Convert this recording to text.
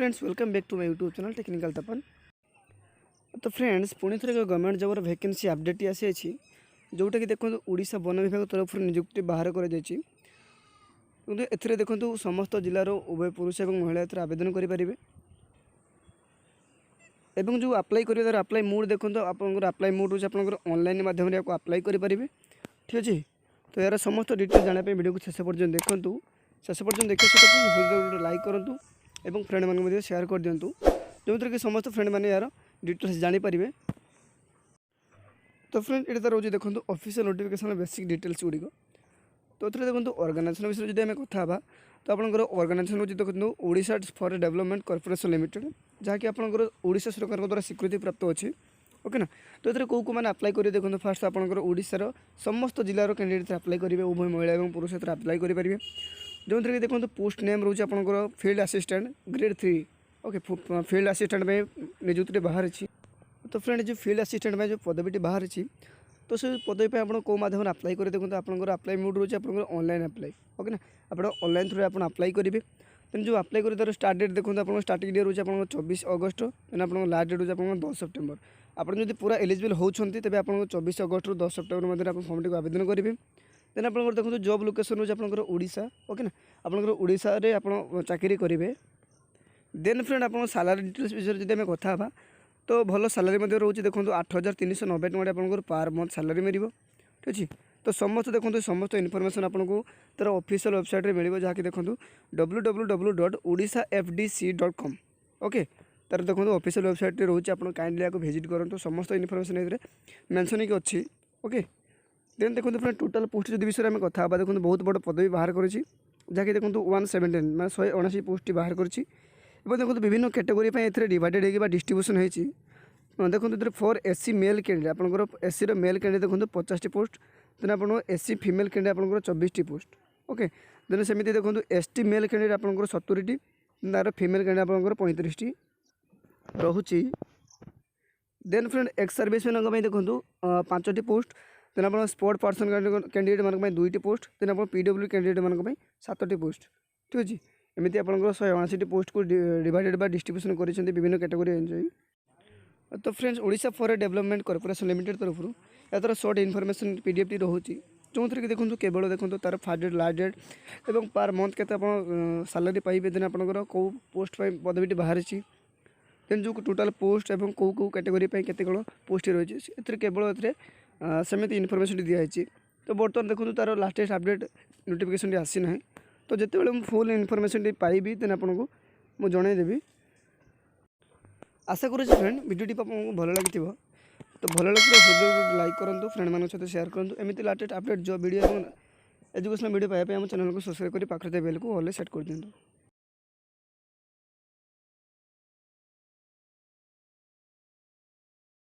Friends welcome back to my YouTube channel technical Tapan. तो friends पुणी थे गवर्नमेंट जॉब वैकेंसी अपडेट आसी जोटा कि देखो ओडिशा वन विभाग तरफ नियुक्ति बाहर कर देखो समस्त जिलार उभय पुरुष और महिला आवेदन करेंगे एवं जो अप्लाई कर अप्लाई मोड देखो आप अप्लाई मोड हूँ ऑनलाइन माध्यम अप्लाई करेंगे। ठीक अच्छे तो यार समस्त डिटेल जानापी वीडियो को शेष पर्यटन देखूँ शेष पर्यटन देखिए लाइक करूँ एवं फ्रेंड मान शेयर कर दिंतु जो कि समस्त फ्रेंड मैंने यार डिटेल्स जानीपर। तो फ्रेंड ये रोज देखो ऑफिशियल नोटिफिकेशन बेसिक डिटेल्स गुड़िक तो ये देखो ऑर्गेनाइजेशन विषय जो आम कथा तो आपंकर ऑर्गेनाइजेशन हूँ देखो Odisha for development corporation limited जहाँकि आपंकर ओडिशा सरकार द्वारा स्वीकृति प्राप्त अच्छी ओके ना। तो ये कौ मैंने अप्लाई करेंगे देखो फास्ट आपंकर ओडिशार समस्त जिलार कैंडिडेट अप्लाई करेंगे उभय महिला और पुरुष अप्लाई करेंगे जो कि देखो पोस्ट नेम रोज आपंकर field assistant grade 3 okay field assistant में नियुक्ति बाहर। तो फ्रेंड जो फील्ड असिस्टेंट में जो पदवीटी बाहर तो से पदवी आप कौ माध्यम अप्लाई करेंगे देखो आपंकर अप्लाई मोड रोज आप ऑनलाइन अप्लाई ओके ना आप ऑनलाइन थ्रू आप अप्लाई करेंगे। देन जो अप्लाई करेंगे तार स्टार्ट डेट देखो आप स्टार्टिंग डेट रोज आप 24 अगस्त देन आप लास्ट डेट रोज आप 10 सेप्टेम्बर आप पूरा एलिजिबल होती तेज आप 24 अगस्त रु 10 सेप्टेम्बर मध्य आप फॉर्म टी आवेदन करेंगे। देन आप देखो जॉब लोकेशन रोज आप ओडिशा ओके ना आपंकर ओडिशा रे आप चाकरी करेंगे। देन फ्रेंड आप सालारी डिटेल्स विषय जब आम कथा तो भल सालारी रोचे देखो 8,390 टଙ୍କା आपंकर पर मंथ सालारी मिल ठीक अच्छे। तो समस्त देखो समस्त इनफॉरमेशन आपको तार ऑफिशियल वेबसाइट में मिले जहाँकि देखो www.odisafdc.com ओके तार देखो ऑफिशियल वेबसाइट रोचे आप काइंडली आपको विजिट करूँ समस्त इनफॉरमेशन ये मेंशन की अच्छी ओके। देन देखो फ्रेंड टोटल पोस्ट जो विषय में कथा देखो बहुत बड़ पदवी बाहर करी जहाँकि देखो 117 मैं 179 पोस्ट बाहर करी देखो विभिन्न कैटेगोरी पर डिवाइडेड होगी डिस्ट्रीब्यूशन होती देखो फॉर एससी मेल कैंडिडेट आपंकर एससी मेल कैंडिडेट देखो 50 पोस्ट देन आप एससी फीमेल कैंडिडेट आपंकर 24 पोस्ट ओके। देन सेमती देखो एसटी मेल कैंडिडेट आपंकर 70 तार फीमेल कैंडिडेट आपंकर 35 रोचे। Then friend ex serviceman देखो 5टी पोस्ट देन आप स्पोर्ट पर्सन कैंडिडेट मान 2टी पोस्ट देन आप पीडब्ल्यू कैंडिडेट मान 7टी पोस्ट ठीक अच्छे। एमती आप 179 पोस्ट को डिवाइडेड बाय डिस्ट्रीब्यूशन कर विभिन्न कैटेगोरी एंजॉय। तो friends Odisha for development corporation limited तरफ यार शॉर्ट इनफॉरमेशन पीडीएफ टी रोचे जो कि देखो केवल देखो तार फास्ट डेट लास्ट डेट और पर मंथ के सालारी पाइबे देन आपंकर कौ पोस्ट पदवीटी बाहर देन जो टोटाल पोस्ट और कौ कौ कैटेगोरी केते कौन पोस्ट रही केवल सेमती इनफॉरमेशन दिखाई। तो बर्तमान देखो तार लाटेस्ट अपडेट नोटिफिकेशन आसी ना तो जिते मुझे फुल इनफॉरमेशन पाइबी देन आपको मुझे जनईदेवी। आशा करुँच फ्रेंड वीडियोटी आपको भल लगी तो भल लगे लाइक करूँ फ्रेंड मान सहित शेयर करूँ एमती लाटेस्ट अपडेट जो वीडियो एजुकेशनल वीडियो पाइबा आम चैनल को सब्सक्राइब कर पाखे बेल को ऑल सेट कर दिखाँ।